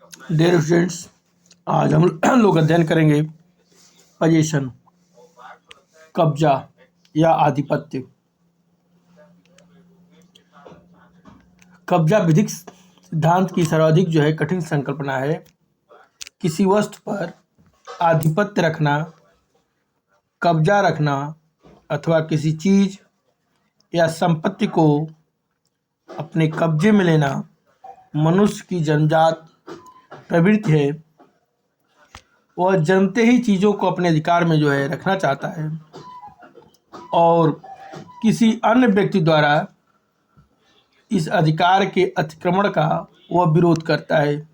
Dear students, आज हम लोग अध्ययन करेंगे पोजीशन, कब्जा या आधिपत्य। कब्जा विधिक सिद्धांत की सर्वाधिक कठिन संकल्पना है। किसी वस्तु पर आधिपत्य रखना, कब्जा रखना अथवा किसी चीज या संपत्ति को अपने कब्जे में लेना मनुष्य की जन्मजात प्रवृत्ति है। वह जन्मते ही चीज़ों को अपने अधिकार में रखना चाहता है और किसी अन्य व्यक्ति द्वारा इस अधिकार के अतिक्रमण का वह विरोध करता है।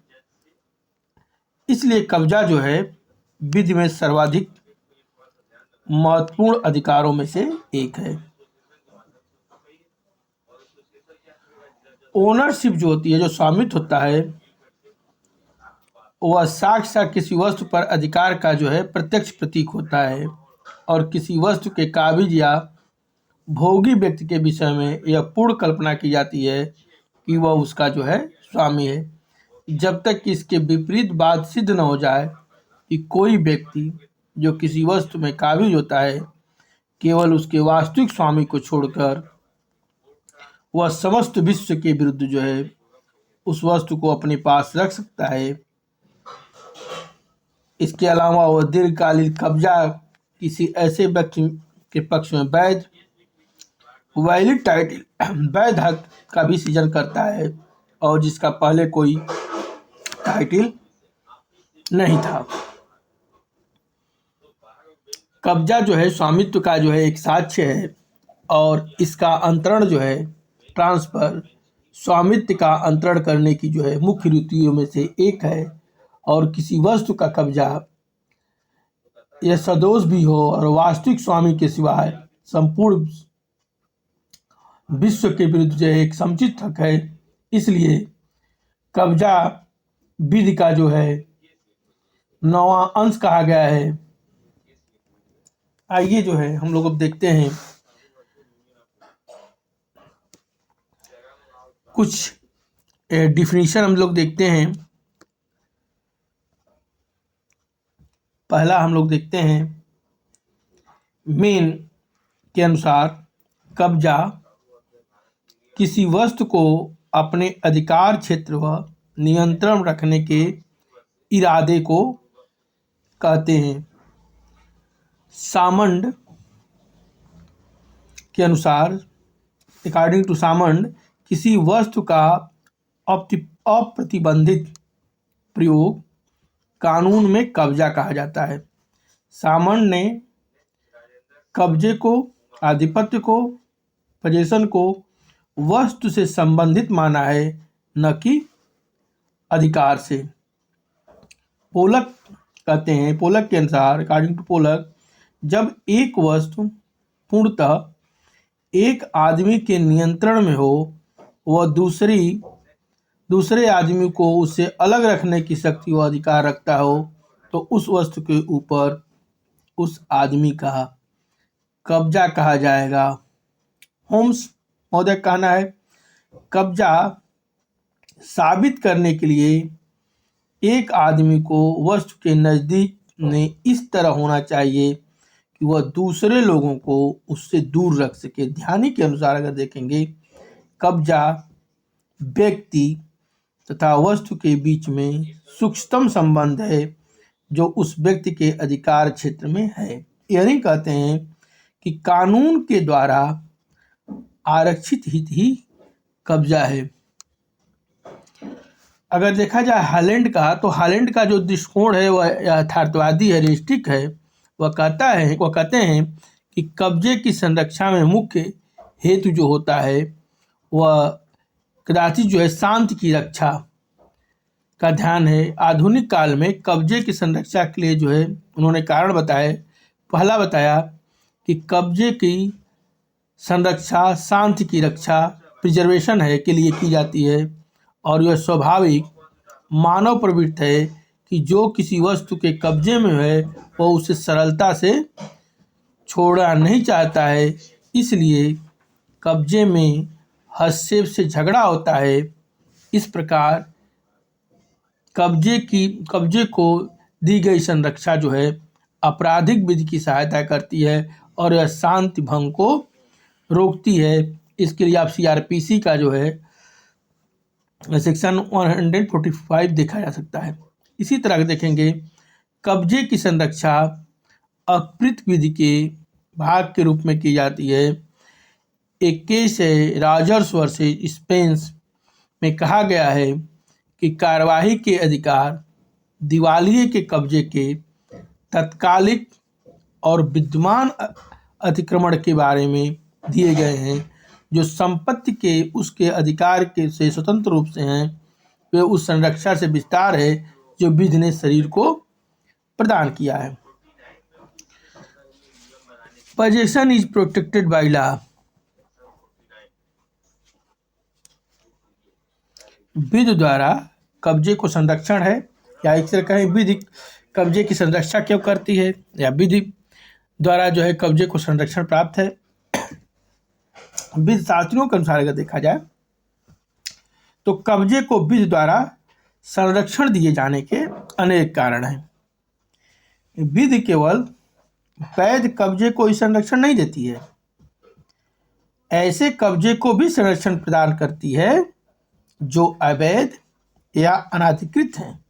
इसलिए कब्जा विधि में सर्वाधिक महत्वपूर्ण अधिकारों में से एक है। ओनरशिप जो होती है, जो स्वामित्व होता है, वह साक्षात किसी वस्तु पर अधिकार का प्रत्यक्ष प्रतीक होता है और किसी वस्तु के काबिज या भोगी व्यक्ति के विषय में यह पूर्ण कल्पना की जाती है कि वह उसका स्वामी है, जब तक कि इसके विपरीत बात सिद्ध न हो जाए कि कोई व्यक्ति जो किसी वस्तु में काबिज होता है केवल उसके वास्तविक स्वामी को छोड़कर वह समस्त विश्व के विरुद्ध उस वस्तु को अपने पास रख सकता है। इसके अलावा वह दीर्घकालीन कब्जा किसी ऐसे व्यक्ति के पक्ष में वैलिड टाइटल, वैध हक का भी सृजन करता है और जिसका पहले कोई टाइटल नहीं था। कब्जा स्वामित्व का एक साक्ष्य है और इसका अंतरण ट्रांसफर स्वामित्व का अंतरण करने की मुख्य रीतियों में से एक है। और किसी वस्तु का कब्जा यह सदोष भी हो और वास्तविक स्वामी के सिवाय संपूर्ण विश्व के विरुद्ध एक समुचित हक है। इसलिए कब्जा विधि का 9वां अंश कहा गया है। आइए हम लोग अब देखते हैं कुछ डिफिनीशन हम लोग देखते हैं। पहला हम लोग देखते हैं मेन के अनुसार कब्जा किसी वस्तु को अपने अधिकार क्षेत्र व नियंत्रण रखने के इरादे को कहते हैं। सामंड के अनुसार, अकॉर्डिंग टू सामंड, किसी वस्तु का अप्रतिबंधित प्रयोग कानून में कब्जा कहा जाता है। सामंड ने कब्जे को, आधिपत्य को, पोजीशन को वस्तु से संबंधित माना है, न कि अधिकार से। पोलक कहते हैं, पोलक के अनुसार, अकॉर्डिंग टू पोलक, जब एक वस्तु पूर्णतः एक आदमी के नियंत्रण में हो, वह दूसरे आदमी को उससे अलग रखने की शक्ति व अधिकार रखता हो, तो उस वस्तु के ऊपर उस आदमी का कब्जा कहा जाएगा। होम्स महोदय का कहना है, कब्जा साबित करने के लिए एक आदमी को वस्तु के नज़दीक में इस तरह होना चाहिए कि वह दूसरे लोगों को उससे दूर रख सके। ध्यानी के अनुसार अगर देखेंगे, कब्जा व्यक्ति तथा वस्तु के बीच में सूक्ष्मतम संबंध है जो उस व्यक्ति के अधिकार क्षेत्र में है। यही कहते हैं कि कानून के द्वारा आरक्षित हित ही कब्जा है। अगर देखा जाए हालैंड का, तो हालैंड का जो दृष्टिकोण है वह यथार्थवादी है, रियलिस्टिक है। वह कहते हैं कि कब्जे की संरक्षा में मुख्य हेतु जो होता है वह कदाचित शांति की रक्षा का ध्यान है। आधुनिक काल में कब्जे की संरक्षा के लिए उन्होंने कारण बताए। पहला बताया कि कब्जे की संरक्षा शांति की रक्षा, प्रिजर्वेशन है, के लिए की जाती है और यह स्वाभाविक मानव प्रवृत्ति है कि जो किसी वस्तु के कब्जे में है वह उसे सरलता से छोड़ना नहीं चाहता है। इसलिए कब्जे में हस्तक्षेप से झगड़ा होता है। इस प्रकार कब्जे को दी गई संरक्षा जो है आपराधिक विधि की सहायता करती है और यह शांति भंग को रोकती है। इसके लिए आप सीआरपीसी का जो है सेक्शन 145 देखा जा सकता है। इसी तरह देखेंगे कब्जे की संरक्षा अपकृत विधि के भाग के रूप में की जाती है। एक केस है रॉजर्स वर्सेस स्पेंस में कहा गया है कि कार्यवाही के अधिकार दिवालिये के कब्जे के तत्कालिक और विद्यमान अतिक्रमण के बारे में दिए गए हैं जो संपत्ति के उसके अधिकार के से स्वतंत्र रूप से हैं। वे उस संरक्षा से विस्तार है जो विधि ने शरीर को प्रदान किया है। Possession is protected by law. विधि द्वारा कब्जे को संरक्षण है, या एक तरह कहें विधि कब्जे की संरक्षा क्यों करती है, या विधि द्वारा जो है कब्जे को संरक्षण प्राप्त है। विधि शास्त्रियों के अनुसार अगर देखा जाए तो कब्जे को विधि द्वारा संरक्षण दिए जाने के अनेक कारण हैं। विधि केवल वैध कब्जे को ही संरक्षण नहीं देती है, ऐसे कब्जे को भी संरक्षण प्रदान करती है जो अवैध या अनाधिकृत हैं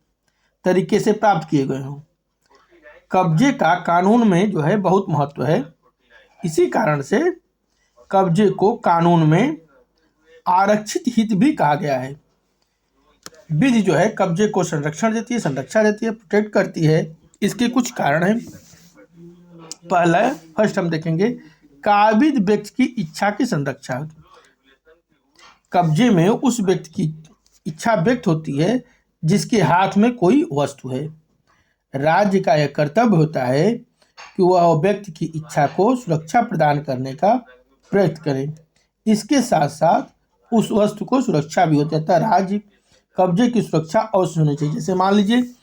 तरीके से प्राप्त किए गए हों। कब्जे का कानून में जो है बहुत महत्व है। इसी कारण से कब्जे को कानून में आरक्षित हित भी कहा गया है। विधि जो है कब्जे को संरक्षण देती है, संरक्षा देती है, प्रोटेक्ट करती है। इसके कुछ कारण हैं। फर्स्ट हम देखेंगे काबिज व्यक्ति की इच्छा की संरक्षा। कब्जे में उस व्यक्ति की इच्छा व्यक्त होती है जिसके हाथ में कोई वस्तु है। राज्य का यह कर्तव्य होता है कि वह व्यक्ति की इच्छा को सुरक्षा प्रदान करने का प्रयत्न करे। इसके साथ साथ उस वस्तु को सुरक्षा भी होती है। राज्य कब्जे की सुरक्षा अवश्य होनी चाहिए। जैसे मान लीजिए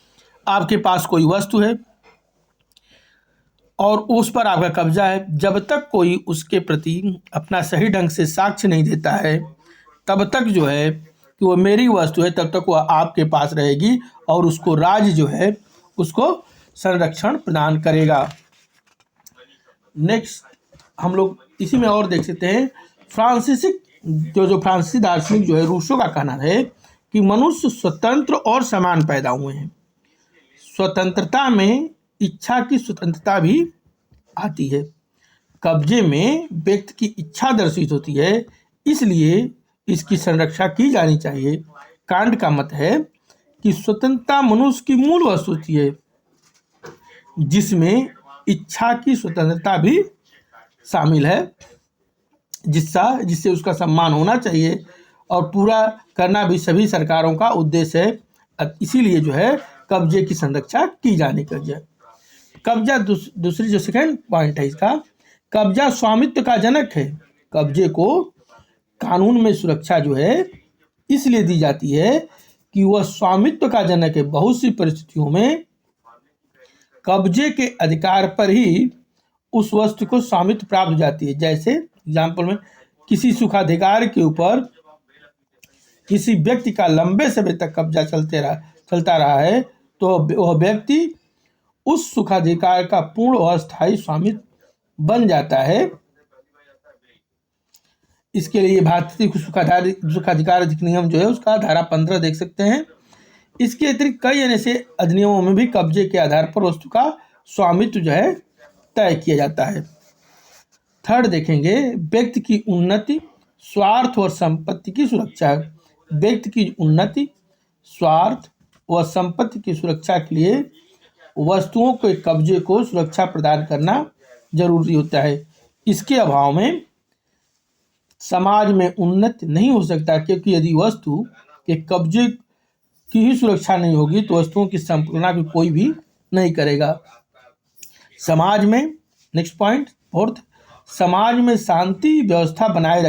आपके पास कोई वस्तु है और उस पर आपका कब्जा है, जब तक कोई उसके प्रति अपना सही ढंग से साक्ष्य नहीं देता है तब तक जो है कि वो मेरी वस्तु है, तब तक वह आपके पास रहेगी और उसको राज्य जो है उसको संरक्षण प्रदान करेगा। नेक्स्ट हम लोग इसी में और देख सकते हैं फ्रांसीसी दार्शनिक जो है रूसो का कहना है कि मनुष्य स्वतंत्र और समान पैदा हुए हैं। स्वतंत्रता में इच्छा की स्वतंत्रता भी आती है। कब्जे में व्यक्ति की इच्छा दर्शित होती है, इसलिए इसकी संरक्षा की जानी चाहिए। कांट का मत है कि स्वतंत्रता मनुष्य की मूल वस्तु होती है, जिसमें इच्छा की स्वतंत्रता भी शामिल है, जिससे उसका सम्मान होना चाहिए और पूरा करना भी सभी सरकारों का उद्देश्य है। इसीलिए जो है कब्जे की संरक्षा की जानी चाहिए। कब्जा दूसरी जो सेकंड पॉइंट है इसका, कब्जा स्वामित्व का जनक है। कब्जे को कानून में सुरक्षा जो है इसलिए दी जाती है कि वह स्वामित्व का जनक है। बहुत सी परिस्थितियों में कब्जे के अधिकार पर ही उस वस्तु को स्वामित्व प्राप्त हो जाती है। जैसे एग्जाम्पल में किसी सुखाधिकार के ऊपर किसी व्यक्ति का लंबे समय तक कब्जा चलता रहा है तो वह व्यक्ति उस सुखाधिकार का पूर्ण और स्थायी स्वामित्व बन जाता है। इसके लिए भारतीय सुखाधिकार अधिनियम जो है उसका धारा 15 देख सकते हैं। इसके अतिरिक्त कई ऐसे अधिनियमों में भी कब्जे के आधार पर वस्तु का स्वामित्व जो है तय किया जाता है। थर्ड देखेंगे व्यक्ति की उन्नति, स्वार्थ और संपत्ति की सुरक्षा। व्यक्ति की उन्नति, स्वार्थ व संपत्ति की सुरक्षा के लिए वस्तुओं के कब्जे को सुरक्षा प्रदान करना जरूरी होता है। इसके अभाव में समाज में उन्नति नहीं हो सकता, क्योंकि यदि वस्तु के कब्जे की ही सुरक्षा नहीं होगी तो वस्तुओं की संपूर्णता की कोई भी नहीं करेगा। समाज में नेक्स्ट पॉइंट फोर्थ, समाज में शांति व्यवस्था बनाए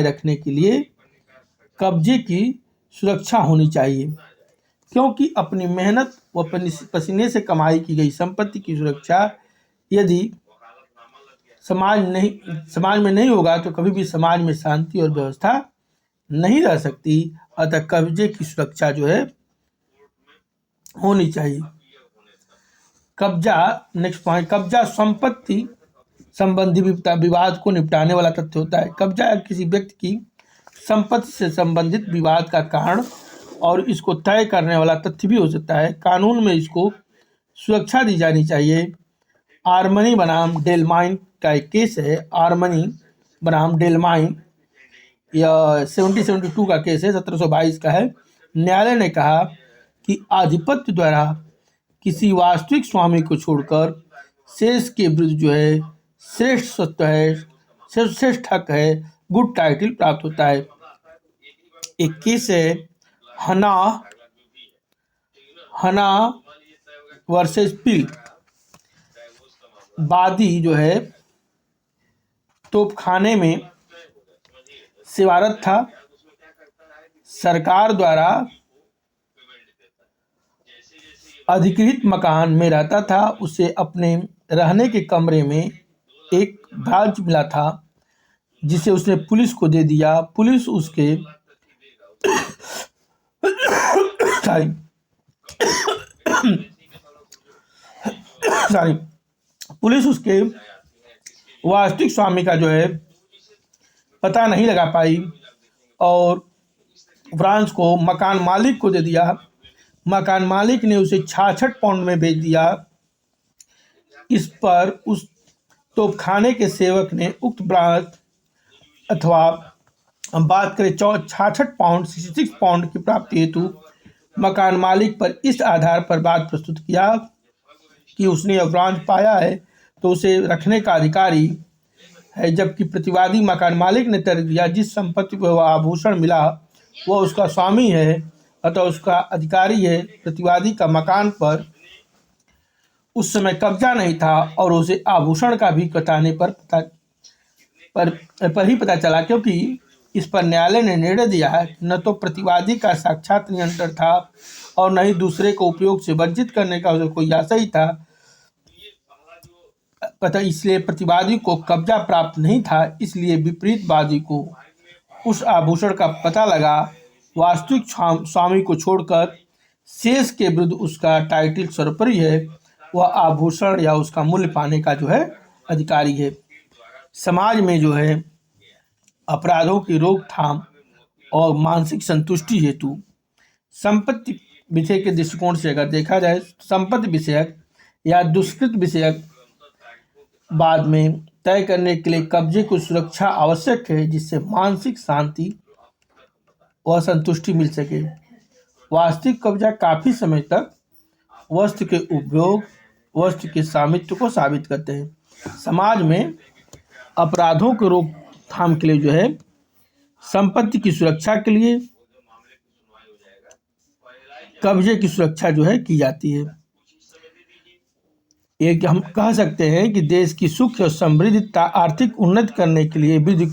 रखने के लिए कब्जे की सुरक्षा होनी चाहिए, क्योंकि अपनी मेहनत व पसीने से कमाई की गई संपत्ति की सुरक्षा यदि समाज में नहीं होगा तो कभी भी समाज में शांति और व्यवस्था नहीं रह सकती, अतः कब्जे की सुरक्षा जो है होनी चाहिए। कब्जा, नेक्स्ट पॉइंट, कब्जा संपत्ति संबंधी विवाद को निपटाने वाला तथ्य होता है। कब्जा किसी व्यक्ति की संपत्ति से संबंधित विवाद का कारण और इसको तय करने वाला तथ्य भी हो सकता है। कानून में इसको सुरक्षा दी जानी चाहिए। आर्मनी बनाम डेलमाइन का एक केस है। आर्मनी बनाम डेलमाइन, यह 1772 का केस है, 1722 का है। न्यायालय ने कहा कि आधिपत्य द्वारा किसी वास्तविक स्वामी को छोड़कर शेष के विरुद्ध जो है श्रेष्ठ सत्व है, श्रेष्ठ हक है, गुड टाइटल प्राप्त होता है। एक केस है हना हना वर्सेस पिल। वादी जो है तोपखाने में सेवारत था। सरकार द्वारा अधिकृत मकान में रहता था। उसे अपने रहने के कमरे में एक भाज मिला था जिसे उसने पुलिस को दे दिया। पुलिस उसके सॉरी पुलिस उसके वास्तविक स्वामी का जो है पता नहीं लगा पाई और फ्रांस को मकान मालिक को दे दिया। मकान मालिक ने उसे 66 पाउंड में बेच दिया। इस पर उस तोपखाने के सेवक ने उक्त ब्रांच अथवा हम बात करें 66 पाउंड 66 पाउंड की प्राप्ति हेतु मकान मालिक पर इस आधार पर बात प्रस्तुत किया कि उसने अपराध पाया है तो उसे रखने का अधिकारी है, जबकि प्रतिवादी मकान मालिक ने तर्क दिया जिस संपत्ति पर वह आभूषण मिला वह उसका स्वामी है अतः उसका अधिकारी है। प्रतिवादी का मकान पर उस समय कब्जा नहीं था और उसे आभूषण का भी बताने पर ही पता चला, क्योंकि इस पर न्यायालय ने निर्णय दिया है कि न तो प्रतिवादी का साक्षात नियंत्रण था और न ही दूसरे को उपयोग से वंचित करने का उसे कोई आशा ही था। अतः इसलिए प्रतिवादी को कब्जा प्राप्त नहीं था। इसलिए विपरीतवादी को उस आभूषण का पता लगा। वास्तविक स्वामी को छोड़कर शेष के विरुद्ध उसका टाइटल सर्वोपरि है। वह आभूषण या उसका मूल्य पाने का जो है अधिकारी है। समाज में जो है अपराधों की रोकथाम और मानसिक संतुष्टि हेतु संपत्ति विषय के दृष्टिकोण से अगर देखा जाए, संपत्ति विषयक या दुष्कृत विषयक बाद में तय करने के लिए कब्जे की सुरक्षा आवश्यक है, जिससे मानसिक शांति व संतुष्टि मिल सके। वास्तविक कब्जा काफी समय तक वस्तु के उपयोग, वस्तु के स्वामित्व को साबित करते हैं। समाज में अपराधों के रोकथाम के लिए जो है संपत्ति की सुरक्षा के लिए कब्जे की सुरक्षा जो है की जाती है। एक हम कह सकते हैं कि देश की सुख और समृद्धि आर्थिक उन्नति करने के लिए वृद्धि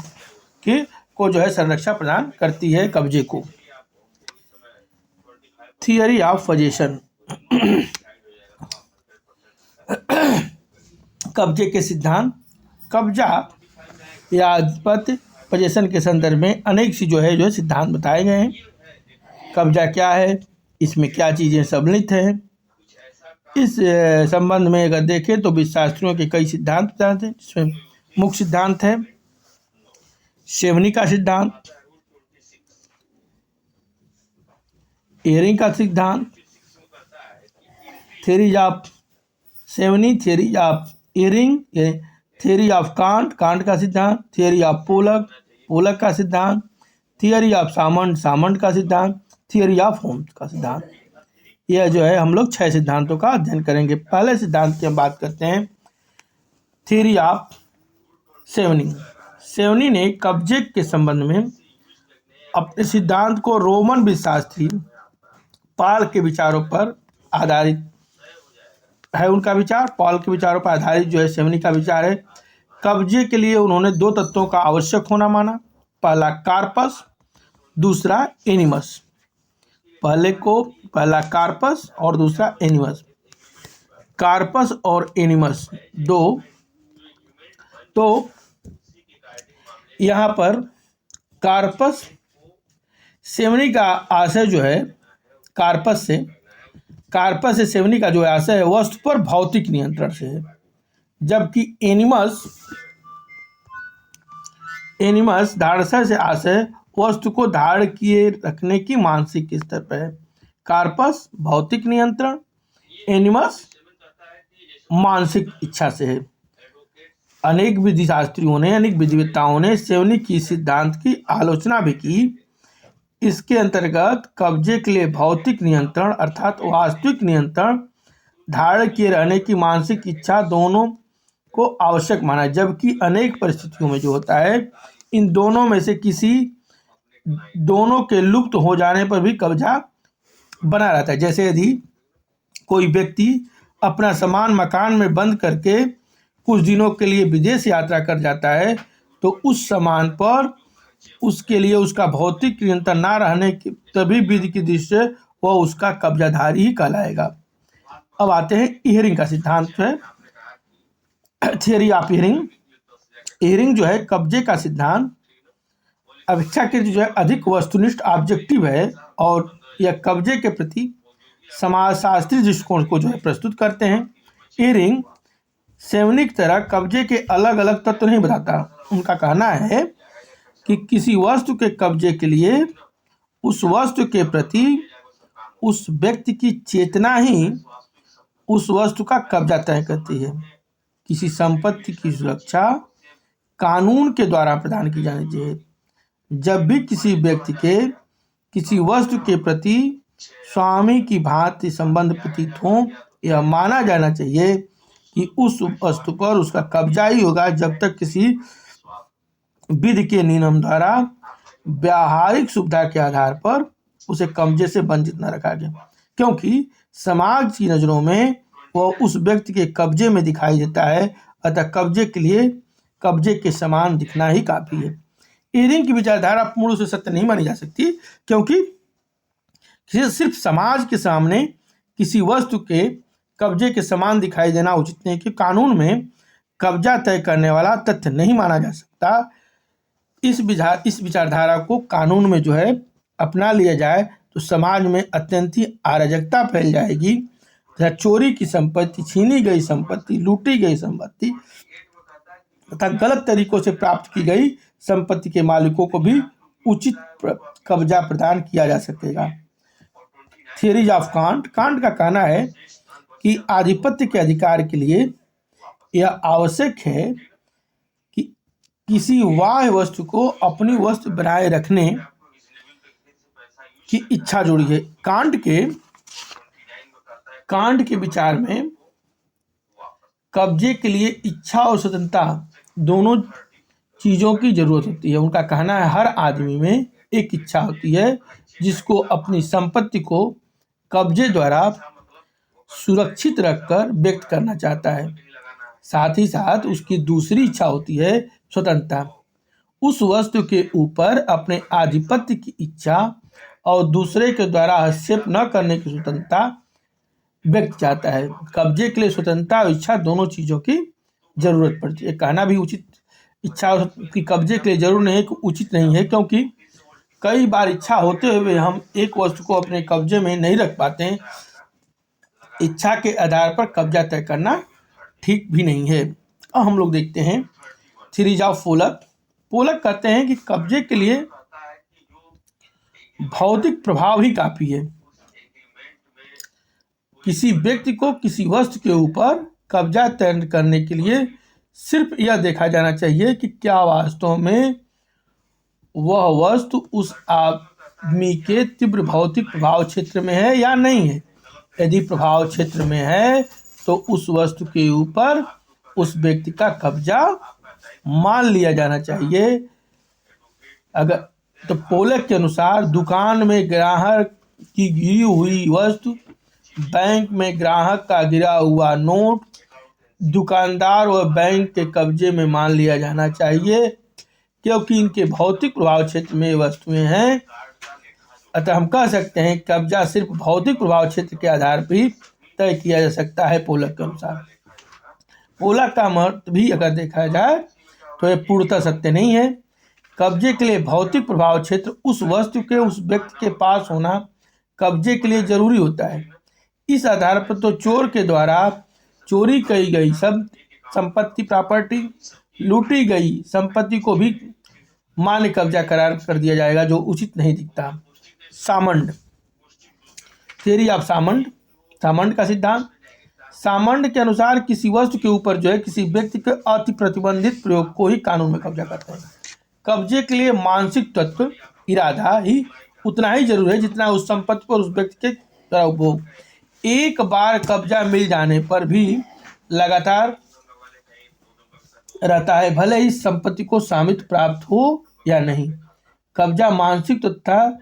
को जो है संरक्षा प्रदान करती है कब्जे को। थियरी ऑफ पोजेशन कब्जे के सिद्धांत। कब्जा या आधिपत्य पोजेशन के संदर्भ में अनेक सी जो है सिद्धांत बताए गए हैं। कब्जा क्या है, इसमें क्या चीज़ें सम्मिलित हैं, इस संबंध में अगर देखें तो शास्त्रियों के कई सिद्धांत हैं, जिसमें मुख्य सिद्धांत है शेवनी का सिद्धांत, एयरिंग का सिद्धांत, theory of Savigny, theory of Ihering, theory of Kant का सिद्धांत, थ्योरी ऑफ पोलक का सिद्धांत, थियरी ऑफ सामंड का सिद्धांत, थियरी ऑफ होम्स का सिद्धांत। यह जो है हम लोग 6 सिद्धांतों का अध्ययन करेंगे। पहले सिद्धांत की हम बात करते हैं थियरी ऑफ शेवनी। शेवनी ने कब्जे के संबंध में अपने सिद्धांत को रोमन विशास्त्री पॉल के विचारों पर आधारित है। उनका विचार पॉल के विचारों पर आधारित जो है शेवनी का विचार है। कब्जे के लिए उन्होंने 2 तत्वों का आवश्यक होना माना, पहला कार्पस, दूसरा एनिमस। पहला कार्पस और दूसरा एनिमस। कार्पस और एनिमस 2। तो यहाँ पर कार्पस सेवनी का आशय जो है कार्पस से सेवनी का जो आशय है वस्तु पर भौतिक नियंत्रण से है, जबकि एनिमस धारणा से आशय वस्तु को धारण किए रखने की मानसिक स्तर पर है। कार्पस भौतिक नियंत्रण, एनिमस मानसिक इच्छा से है। अनेक विधिवेत्ताओं ने सेवनी की सिद्धांत की आलोचना भी की। इसके अंतर्गत कब्जे के लिए भौतिक नियंत्रण अर्थात वास्तविक नियंत्रण, धारण किए रहने की मानसिक इच्छा दोनों को आवश्यक माना, जबकि अनेक परिस्थितियों में जो होता है इन दोनों में से किसी दोनों के लुप्त हो जाने पर भी कब्जा बना रहता है। जैसे यदि कोई व्यक्ति अपना सामान मकान में बंद करके कुछ दिनों के लिए विदेश यात्रा कर जाता है तो उस सामान पर उसके लिए उसका भौतिक नियंत्रण ना रहने की तभी विधि की दृष्टि से वह उसका कब्जाधारी ही कहलाएगा। अब आते हैं ईहरिंग का सिद्धांत है, थियरी ऑफ ईहरिंग। ईहरिंग जो है कब्जे का सिद्धांत अपेक्षाकृत जो है अधिक वस्तुनिष्ठ ऑब्जेक्टिव है और यह कब्जे के प्रति समाजशास्त्री दृष्टिकोण को जो है प्रस्तुत करते हैं। ईहरिंग सेवनी की तरह कब्जे के अलग अलग तत्व नहीं बताता। उनका कहना है कि किसी वस्तु के कब्जे के लिए उस वस्तु के प्रति उस व्यक्ति की चेतना ही उस वस्तु का कब्जा तय करती है। किसी संपत्ति की सुरक्षा कानून के द्वारा प्रदान की जानी चाहिए। जब भी किसी व्यक्ति के किसी वस्तु के प्रति स्वामी की भांति संबंध प्रतीत हो, यह माना जाना चाहिए कि उस वस्तु पर उसका कब्जा ही होगा जब तक किसी विधि के नियम द्वारा व्यावहारिक सुविधा के आधार पर उसे कब्जे से वंचित न रखा गया, क्योंकि समाज की नज़रों में वह उस व्यक्ति के कब्जे में दिखाई देता है। अतः कब्जे के लिए कब्जे के समान दिखना ही काफ़ी है। ईहरिंग की विचारधारा पूर्ण रूप से सत्य नहीं मानी जा सकती, क्योंकि सिर्फ समाज के सामने किसी वस्तु के कब्जे के समान दिखाई देना उचित नहीं, कि कानून में कब्जा तय करने वाला तथ्य नहीं माना जा सकता। इस विचारधारा को कानून में जो है अपना लिया जाए तो समाज में अत्यंत ही अराजकता फैल जाएगी तथा चोरी की संपत्ति, छीनी गई संपत्ति, लूटी गई संपत्ति तथा गलत तरीकों से प्राप्त की गई संपत्ति के मालिकों को भी उचित कब्जा प्रदान किया जा सकेगा। थियरीज ऑफ कांट का कहना है कि आधिपत्य के अधिकार के लिए यह आवश्यक है कि किसी बाह्य वस्तु को अपनी वस्तु बनाए रखने की इच्छा जुड़ी है। कांट के विचार में कब्जे के लिए इच्छा और स्वतंत्रता दोनों चीज़ों की जरूरत होती है। उनका कहना है हर आदमी में एक इच्छा होती है जिसको अपनी संपत्ति को कब्जे द्वारा सुरक्षित रखकर व्यक्त करना चाहता है। साथ ही साथ उसकी दूसरी इच्छा होती है स्वतंत्रता, उस वस्तु के ऊपर अपने आधिपत्य की इच्छा और दूसरे के द्वारा हस्तक्षेप न करने की स्वतंत्रता व्यक्त चाहता है। कब्जे के लिए स्वतंत्रता और इच्छा दोनों चीज़ों की जरूरत पड़ती है। कहना भी उचित इच्छा की कब्जे के लिए जरूर नहीं है कि उचित नहीं है, क्योंकि कई बार इच्छा होते हुए हम एक वस्तु को अपने कब्जे में नहीं रख पाते हैं। इच्छा के आधार पर कब्जा तय करना ठीक भी नहीं है। अब हम लोग देखते हैं थ्योरीज ऑफ पोलक कहते हैं कि कब्जे के लिए भौतिक प्रभाव ही काफी है। किसी व्यक्ति को किसी वस्तु के ऊपर कब्जा तय करने के लिए सिर्फ यह देखा जाना चाहिए कि क्या वास्तव में वह वस्तु उस आदमी के तीव्र भौतिक प्रभाव क्षेत्र में है या नहीं है। यदि प्रभाव क्षेत्र में है तो उस वस्तु के ऊपर उस व्यक्ति का कब्जा मान लिया जाना चाहिए। अगर तो पोलक के अनुसार दुकान में ग्राहक की गिरी हुई वस्तु, बैंक में ग्राहक का गिरा हुआ नोट दुकानदार व बैंक के कब्जे में मान लिया जाना चाहिए, क्योंकि इनके भौतिक प्रभाव क्षेत्र में वस्तुएं हैं। अतः हम कह सकते हैं कब्जा सिर्फ भौतिक प्रभाव क्षेत्र के आधार पर ही तय किया जा सकता है। पोलक के अनुसार पोलक का मत भी अगर देखा जाए तो यह पूर्णतः सत्य नहीं है। कब्जे के लिए भौतिक प्रभाव क्षेत्र उस वस्तु के उस व्यक्ति के पास होना कब्जे के लिए जरूरी होता है। इस आधार पर तो चोर के द्वारा चोरी की गई सब संपत्ति प्रॉपर्टी लूटी गई संपत्ति को भी मान्य कब्जा करार कर दिया जाएगा, जो उचित नहीं दिखता। Salmond, theory of Salmond, Salmond का सिद्धांत। सामंड के अनुसार किसी वस्तु के ऊपर जो है किसी व्यक्ति के अति प्रतिबंधित प्रयोग को ही कानून में कब्जा करते हैं। कब्जे के लिए मानसिक तत्व इरादा ही उतना ही जरूरी है जितना उस संपत्ति पर उस व्यक्ति के द्वारा उपभोग। एक बार कब्जा मिल जाने पर भी लगातार रहता है, भले ही संपत्ति को स्वामित्व प्राप्त हो या नहीं। कब्जा मानसिक तथा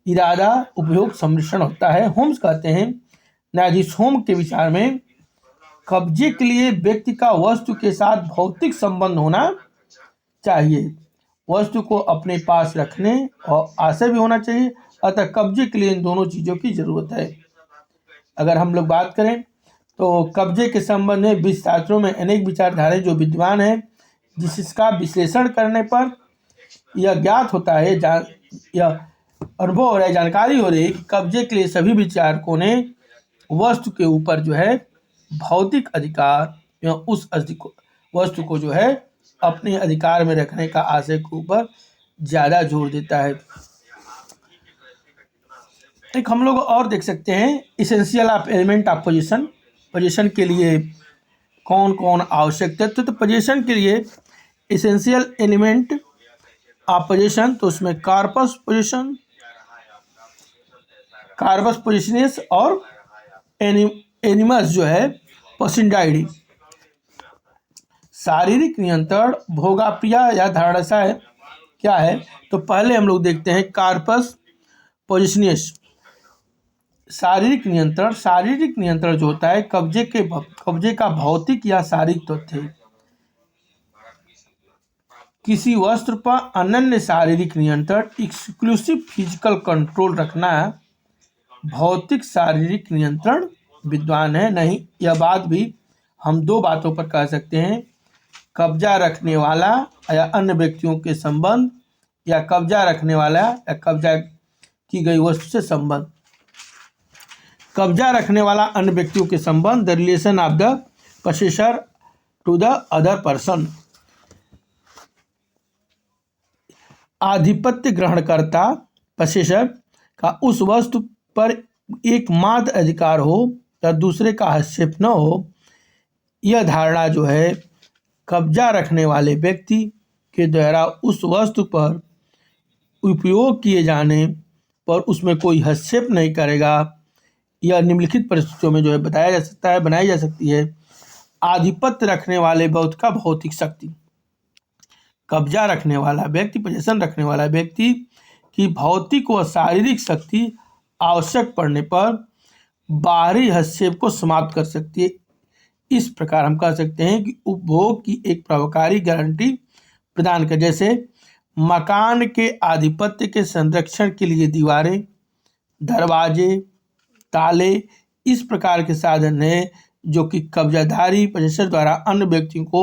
इरादा उपयोग सम्मिश्रण होता है। होम्स कहते हैं, न्यायाधीश होम के विचार में कब्जे के लिए व्यक्ति का वस्तु के साथ भौतिक संबंध होना चाहिए, वस्तु को अपने पास रखने और आशय भी होना चाहिए। अतः कब्जे के लिए इन दोनों चीज़ों की जरूरत है। अगर हम लोग बात करें तो कब्जे के संबंध में वित्त शास्त्रों में अनेक विचारधाराएं जो विद्वान हैं, जिसका विश्लेषण करने पर यह ज्ञात होता है, यह अनुभव हो रहा है, जानकारी हो रही है कि कब्जे के लिए सभी विचारकों ने वस्तु के ऊपर जो है भौतिक अधिकार या उस वस्तु को जो है अपने अधिकार में रखने का आशय के ऊपर ज़्यादा जोर देता है। एक हम लोग और देख सकते हैं, essential of element of position. Position के लिए कौन कौन आवश्यक तत्व, तो पोजीशन के लिए इसेंशियल एलिमेंट ऑफ पोजीशन, तो उसमें कार्पस पोजीशन, कार्पस पोजिशनिस और एनिमस जो है पोसिडाइडी। शारीरिक नियंत्रण भोगाप्रिया या धारणाशय क्या है, तो पहले हम लोग देखते हैं कार्पस पोजिशनिस। शारीरिक नियंत्रण जो होता है कब्जे का भौतिक या शारीरिक तथ्य है। किसी वस्तु पर अनन्य शारीरिक नियंत्रण, एक्सक्लूसिव फिजिकल कंट्रोल रखना भौतिक शारीरिक नियंत्रण विद्वान है। नहीं, यह बात भी हम दो बातों पर कह सकते हैं, कब्जा रखने वाला या अन्य व्यक्तियों के संबंध, या कब्जा रखने वाला या कब्जा की गई वस्तु से संबंध। कब्जा रखने वाला अन्य व्यक्तियों के संबंध, the relation of the possessor to the other person. आधिपत्य ग्रहणकर्ता पोसेसर का उस वस्तु पर एकमात्र अधिकार हो या दूसरे का हस्तक्षेप न हो, यह धारणा जो है कब्जा रखने वाले व्यक्ति के द्वारा उस वस्तु पर उपयोग किए जाने पर उसमें कोई हस्तक्षेप नहीं करेगा, यह निम्नलिखित परिस्थितियों में जो है बनाई जा सकती है। आधिपत्य रखने वाले व्यक्ति का भौतिक शक्ति, कब्जा रखने वाला व्यक्ति, पोजीशन रखने वाला व्यक्ति की भौतिक व शारीरिक शक्ति आवश्यक पड़ने पर बाहरी हस्तक्षेप को समाप्त कर सकती है। इस प्रकार हम कह सकते हैं कि उपभोग की एक प्रभावकारी गारंटी प्रदान कर, जैसे मकान के आधिपत्य के संरक्षण के लिए दीवारें, दरवाजे, ताले इस प्रकार के साधन हैं जो कि कब्जाधारी पोसेसर द्वारा अन्य व्यक्तियों को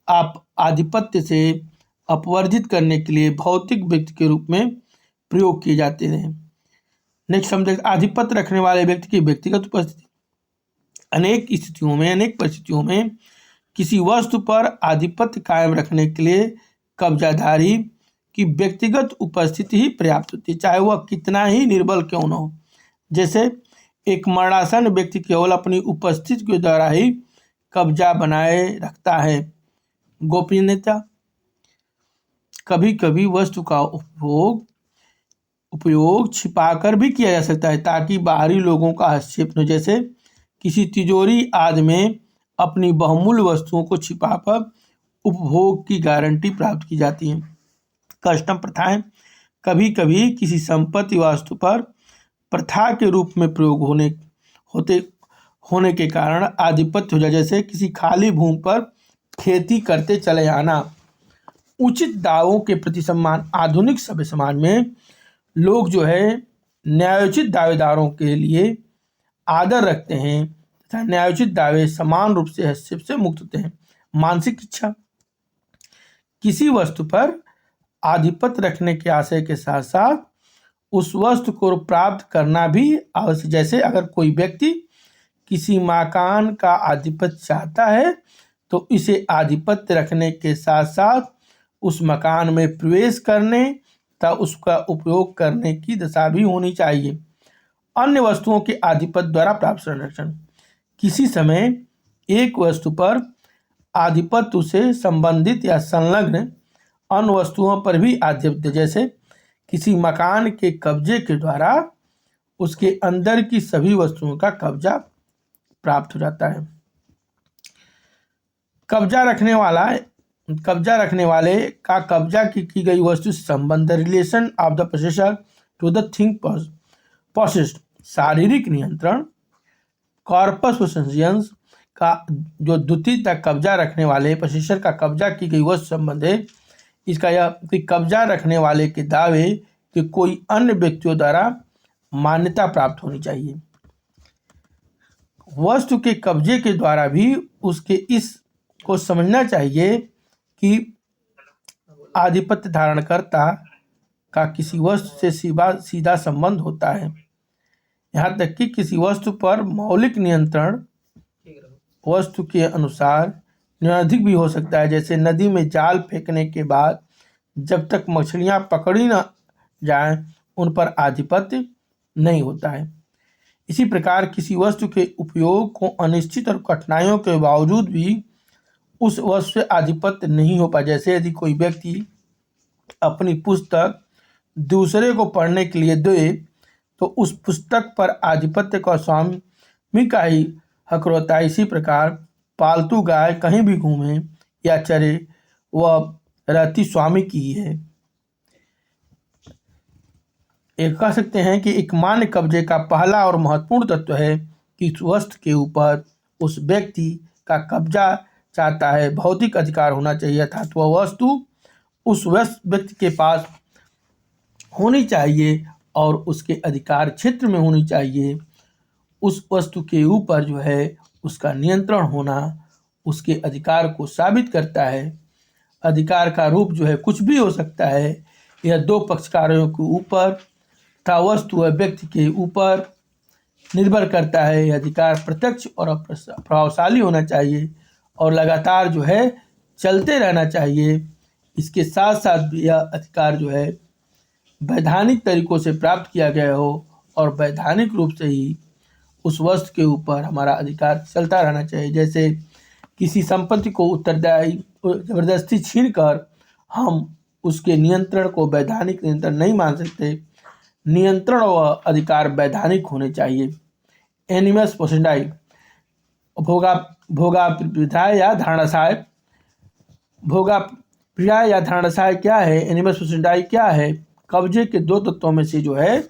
आप आधिपत्य से अपवर्जित करने के लिए भौतिक व्यक्ति के रूप में प्रयोग किए जाते हैं। नेक्स्ट हम देखते आधिपत्य रखने वाले व्यक्ति की व्यक्तिगत उपस्थिति। अनेक परिस्थितियों में किसी वस्तु पर आधिपत्य कायम रखने के लिए कब्जाधारी की व्यक्तिगत उपस्थिति ही पर्याप्त होती है, चाहे वह कितना ही निर्बल क्यों न हो। जैसे एक मरणासन व्यक्ति केवल अपनी उपस्थिति के द्वारा ही कब्जा बनाए रखता है। गोपनीयता, कभी कभी वस्तु का उपयोग छिपाकर भी किया जा सकता है ताकि बाहरी लोगों का हस्तक्षेप न, जैसे किसी तिजोरी आदि में अपनी बहुमूल्य वस्तुओं को छिपाकर उपभोग की गारंटी प्राप्त की जाती है। कस्टम प्रथाएं, कभी कभी किसी संपत्ति वास्तु पर प्रथा के रूप में प्रयोग होने के कारण आधिपत्य हो जाए, जैसे किसी खाली भूमि पर खेती करते चले आना। उचित दावों के प्रति सम्मान, आधुनिक सभ्य समाज में लोग जो है न्यायोचित दावेदारों के लिए आदर रखते हैं तथा न्यायोचित दावे समान रूप से हस्तक्षेप से मुक्त होते हैं। मानसिक इच्छा, किसी वस्तु पर आधिपत्य रखने के आशय के साथ साथ उस वस्तु को प्राप्त करना भी आवश्यक। जैसे अगर कोई व्यक्ति किसी मकान का आधिपत्य चाहता है तो इसे आधिपत्य रखने के साथ साथ उस मकान में प्रवेश करने तथा उसका उपयोग करने की दशा भी होनी चाहिए। अन्य वस्तुओं के आधिपत्य द्वारा प्राप्त संरक्षण। किसी समय एक वस्तु पर आधिपत्य से संबंधित या संलग्न अन्य वस्तुओं पर भी आधिपत्य, जैसे किसी मकान के कब्जे के द्वारा उसके अंदर की सभी वस्तुओं का कब्जा प्राप्त हो जाता है। कब्जा रखने वाले का कब्जा की गई वस्तु से संबंध, relation of the possessor to the thing possessed, शारीरिक नियंत्रण। कॉर्पस पोसेसियंस का जो द्वितीय तक कब्जा रखने वाले पोसेसर का कब्जा की गई वस्तु संबंध है। इसका यह कि कब्जा रखने वाले के दावे कि कोई अन्य व्यक्तियों द्वारा मान्यता प्राप्त होनी चाहिए। वस्तु के कब्जे के द्वारा भी उसके इस को समझना चाहिए कि आधिपत्य धारणकर्ता का किसी वस्तु से सीधा संबंध होता है। यहाँ तक कि किसी वस्तु पर मौलिक नियंत्रण वस्तु के अनुसार निरधिक भी हो सकता है। जैसे नदी में जाल फेंकने के बाद जब तक मछलियाँ पकड़ी न जाएं उन पर आधिपत्य नहीं होता है। इसी प्रकार किसी वस्तु के उपयोग को अनिश्चित और कठिनाइयों के बावजूद भी उस वस्तु से आधिपत्य नहीं हो पाए। जैसे यदि कोई व्यक्ति अपनी पुस्तक दूसरे को पढ़ने के लिए दे तो उस पुस्तक पर आधिपत्य का स्वामी का ही हक होता है। इसी प्रकार पालतू गाय कहीं भी घूमे या चरे वह रहती स्वामी की ही है। एक कह सकते हैं कि एक मान्य कब्जे का पहला और महत्वपूर्ण तत्व है कि उस वस्तु के ऊपर उस व्यक्ति का कब्जा चाहता है भौतिक अधिकार होना चाहिए, अर्थात वह वस्तु उस व्यक्ति के पास होनी चाहिए और उसके अधिकार क्षेत्र में होनी चाहिए। उस वस्तु के ऊपर जो है उसका नियंत्रण होना उसके अधिकार को साबित करता है। अधिकार का रूप जो है कुछ भी हो सकता है। यह दो पक्षकारों के ऊपर तथा वस्तु व व्यक्ति के ऊपर निर्भर करता है। यह अधिकार प्रत्यक्ष और प्रभावशाली होना चाहिए और लगातार जो है चलते रहना चाहिए। इसके साथ साथ यह अधिकार जो है वैधानिक तरीकों से प्राप्त किया गया हो और वैधानिक रूप से ही उस वस्तु के ऊपर हमारा अधिकार चलता रहना चाहिए। जैसे किसी संपत्ति को उत्तरदायी जबरदस्ती छीनकर हम उसके नियंत्रण को वैधानिक नियंत्रण नहीं मान सकते। नियंत्रण व अधिकार वैधानिक होने चाहिए। एनिमस पोसेंडाई भोगाप्रियाय या धारणासाय। भोगाप्रियाय या धारणासाय क्या है, एनिमस पोसेंडाई क्या है? कब्जे के दो तत्वों में से जो है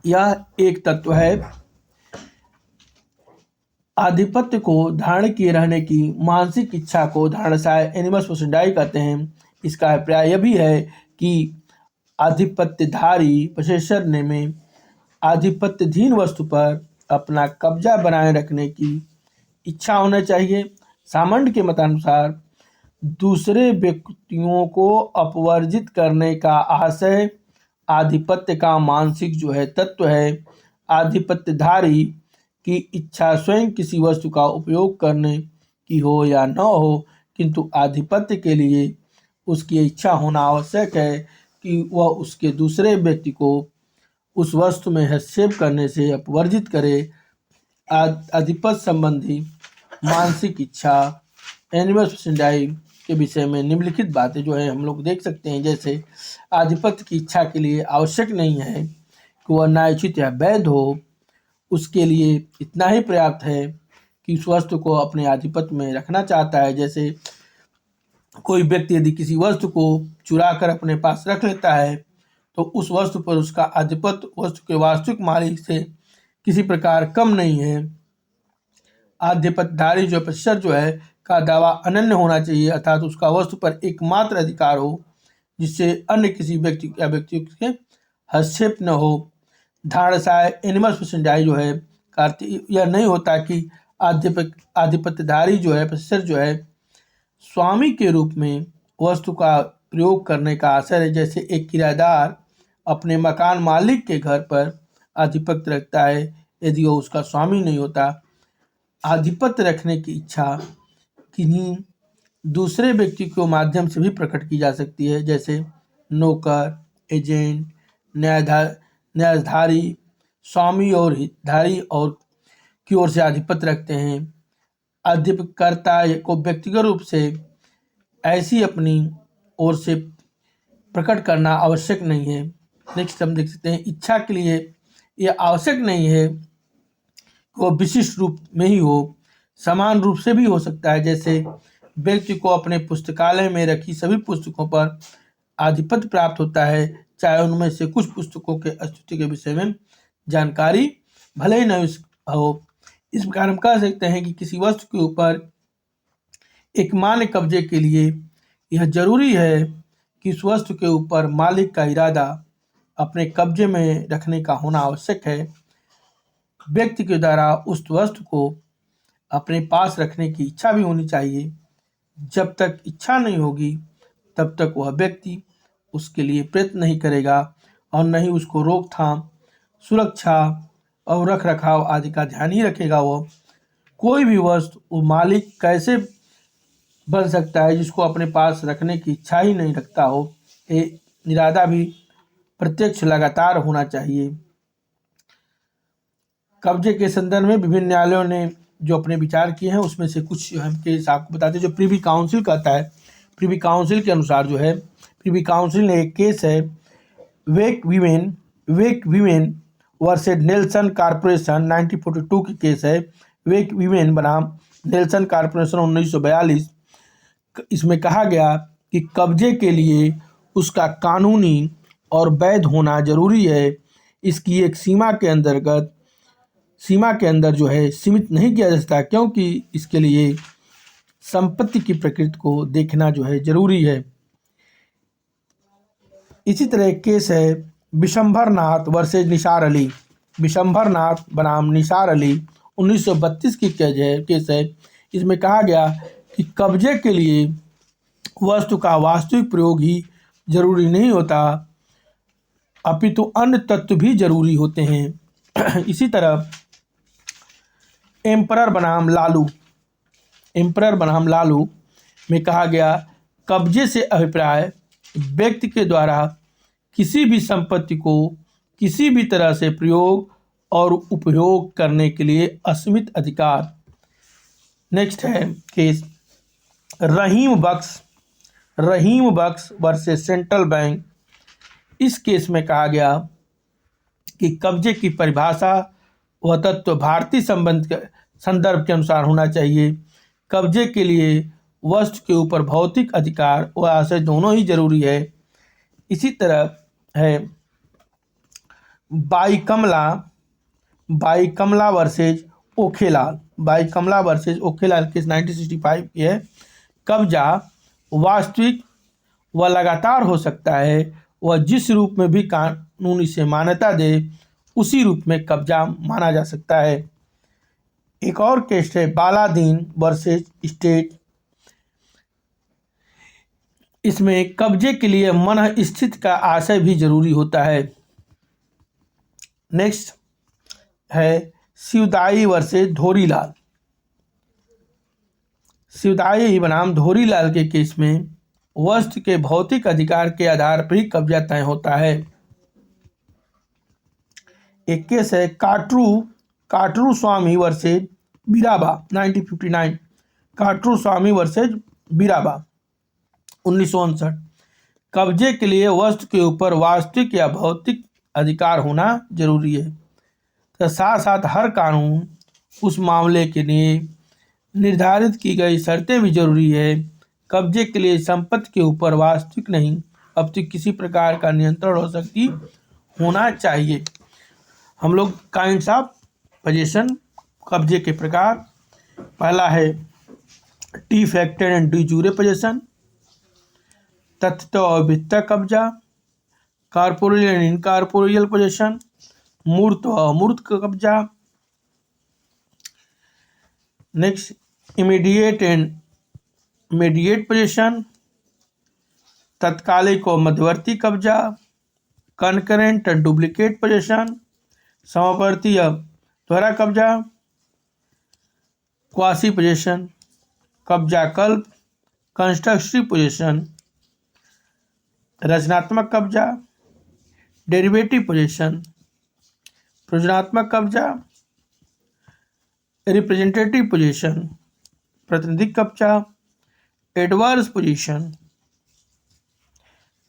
यह एक तत्व है। आधिपत्य को धारण किए रहने की मानसिक इच्छा को धारणासाय एनिमस पोसेंडाई कहते हैं। इसका अभिप्राय यह भी है कि आधिपत्यधारी पोसेसर ने में आधिपत्यधीन वस्तु पर अपना कब्जा बनाए रखने की इच्छा होना चाहिए। सामंड के मतानुसार दूसरे व्यक्तियों को अपवर्जित करने का आशय आधिपत्य का मानसिक जो है तत्व है। आधिपत्यधारी की इच्छा स्वयं किसी वस्तु का उपयोग करने की हो या न हो, किंतु आधिपत्य के लिए उसकी इच्छा होना आवश्यक है कि वह उसके दूसरे व्यक्ति को उस वस्तु में हस्तक्षेप करने से अपवर्जित करे। आधिपत्य संबंधी मानसिक इच्छा एनिमस पोसेंडाई के विषय में निम्नलिखित बातें जो है हम लोग देख सकते हैं। जैसे आधिपत्य की इच्छा के लिए आवश्यक नहीं है कि वह न्यायोचित या वैध हो, उसके लिए इतना ही पर्याप्त है कि उस वस्तु को अपने आधिपत्य में रखना चाहता है। जैसे कोई व्यक्ति यदि किसी वस्तु को चुरा कर अपने पास रख लेता है तो उस वस्तु पर उसका आधिपत्य वस्तु के वास्तविक मालिक से किसी प्रकार कम नहीं है। आधिपत्यधारी जो पोसेसर जो है का दावा अनन्य होना चाहिए, अर्थात उसका वस्तु पर एकमात्र अधिकार हो जिससे अन्य किसी व्यक्ति या व्यक्तियों के हस्तक्षेप न हो। धारणासाय एनिमस पोसेंडाई जो है का अर्थ यह नहीं होता कि आधिपत्यधारी जो है पोसेसर जो है स्वामी के रूप में वस्तु का प्रयोग करने का आशय है। जैसे एक किराएदार अपने मकान मालिक के घर पर आधिपत्य रखता है यदि वो उसका स्वामी नहीं होता। आधिपत्य रखने की इच्छा किन्हीं दूसरे व्यक्ति के माध्यम से भी प्रकट की जा सकती है, जैसे नौकर, एजेंट, न्यायधारी, स्वामी और हितधारी और की ओर से आधिपत्य रखते हैं। आधिपत्यकर्ता को व्यक्तिगत रूप से ऐसी अपनी ओर से प्रकट करना आवश्यक नहीं है। नेक्स्ट हम देख सकते हैं, इच्छा के लिए यह आवश्यक नहीं है कि वह विशिष्ट रूप में ही हो, समान रूप से भी हो सकता है। जैसे व्यक्ति को अपने पुस्तकालय में रखी सभी पुस्तकों पर आधिपत्य प्राप्त होता है, चाहे उनमें से कुछ पुस्तकों के अस्तित्व के विषय में जानकारी भले ही न हो। इस प्रकार हम कह सकते हैं कि किसी वस्तु के ऊपर एक मान्य कब्जे के लिए यह जरूरी है कि उस वस्तु के ऊपर मालिक का इरादा अपने कब्जे में रखने का होना आवश्यक है। व्यक्ति के द्वारा उस वस्तु को अपने पास रखने की इच्छा भी होनी चाहिए। जब तक इच्छा नहीं होगी तब तक वह व्यक्ति उसके लिए प्रयत्न नहीं करेगा और न ही उसको रोकथाम, सुरक्षा और रख रखाव आदि का ध्यान ही रखेगा। वह कोई भी वस्तु वो मालिक कैसे बन सकता है जिसको अपने पास रखने की इच्छा ही नहीं रखता हो। ये इरादा भी प्रत्यक्ष लगातार होना चाहिए। कब्जे के संदर्भ में विभिन्न न्यायालयों ने जो अपने विचार किए हैं उसमें से कुछ हम केस आपको बताते हैं। जो प्रिवी काउंसिल कहता है, प्रिवी काउंसिल के अनुसार जो है, प्रिवी काउंसिल ने एक केस है वेक वीमेन वर्सेज नेल्सन कॉर्पोरेशन 1942 की केस है। वेक वीमेन बनाम नेल्सन कॉर्पोरेशन 1942। इसमें कहा गया कि कब्जे के लिए उसका कानूनी और वैध होना जरूरी है। इसकी एक सीमा के अंदर जो है सीमित नहीं किया जा सकता, क्योंकि इसके लिए संपत्ति की प्रकृति को देखना जो है जरूरी है। इसी तरह एक केस है बिशंभर नाथ वर्सेज निसार अली, बिशंभर नाथ बनाम निसार अली 1932 की केस है। इसमें कहा गया कि कब्जे के लिए वस्तु का वास्तविक प्रयोग ही जरूरी नहीं होता, अपितु अन्य तत्व भी जरूरी होते हैं। इसी तरह एम्परर बनाम लालू में कहा गया, कब्जे से अभिप्राय व्यक्ति के द्वारा किसी भी संपत्ति को किसी भी तरह से प्रयोग और उपयोग करने के लिए असीमित अधिकार। नेक्स्ट है केस रहीम बख्श वर्सेस सेंट्रल बैंक। इस केस में कहा गया कि कब्जे की परिभाषा व तत्व भारतीय संदर्भ के अनुसार होना चाहिए। कब्जे के लिए वस्तु के ऊपर भौतिक अधिकार व आशय दोनों ही जरूरी है। इसी तरह है बाई कमला वर्सेज ओखेलाल केस 1965 की है। कब्जा वास्तविक व लगातार हो सकता है, वह जिस रूप में भी कानून इसे मान्यता दे उसी रूप में कब्जा माना जा सकता है। एक और केस है बालादीन वर्सेज स्टेट। इसमें कब्जे के लिए मन स्थित का आशय भी जरूरी होता है। नेक्स्ट है शिवदाई वर्सेज धोरीलाल। शिवदाई बनाम धोरीलाल के केस में वस्तु के भौतिक अधिकार के आधार पर ही कब्जा तय होता है। एक केस है काटरू स्वामी वर्सेज बीराबा 1959। काटरू स्वामी वर्सेज बीराबा 1959। कब्जे के लिए वस्तु के ऊपर वास्तविक या भौतिक अधिकार होना जरूरी है। तो साथ साथ हर कानून उस मामले के लिए निर्धारित की गई शर्तें भी जरूरी है। कब्जे के लिए संपत्ति के ऊपर वास्तविक नहीं अपितु किसी प्रकार का नियंत्रण हो सकती होना चाहिए। हम लोग काइंड्स ऑफ पोजीशन, कब्जे के प्रकार, पहला है T factor and D jure position, तथ्य और वित्त कब्जा, कॉर्पोरियल एंड इनकॉर्पोरियल पोजीशन, मूर्त और अमूर्त कब्जा। Next immediate and mediate position, तत्कालिक और मध्यवर्ती कब्जा, कनकरेंट एंड डुप्लीकेट पोजीशन, समावर्ती या त्वरा कब्जा, क्वासी पोजीशन, कब्जा कल्प, कंस्ट्रक्टिव पोजीशन, रचनात्मक कब्जा, डेरिवेटिव पोजीशन, प्रयोजनात्मक कब्जा, रिप्रेजेंटेटिव पोजीशन, प्रातिनिधिक कब्जा, एडवर्स पोजीशन,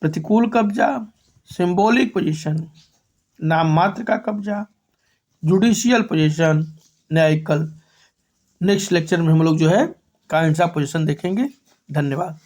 प्रतिकूल कब्जा, सिंबॉलिक पोजीशन, नाम मात्र का कब्जा, जुडिशियल पोजीशन, न्यायिक कल्प। नेक्स्ट लेक्चर में हम लोग जो है काइंड्स ऑफ पोजीशन देखेंगे। धन्यवाद।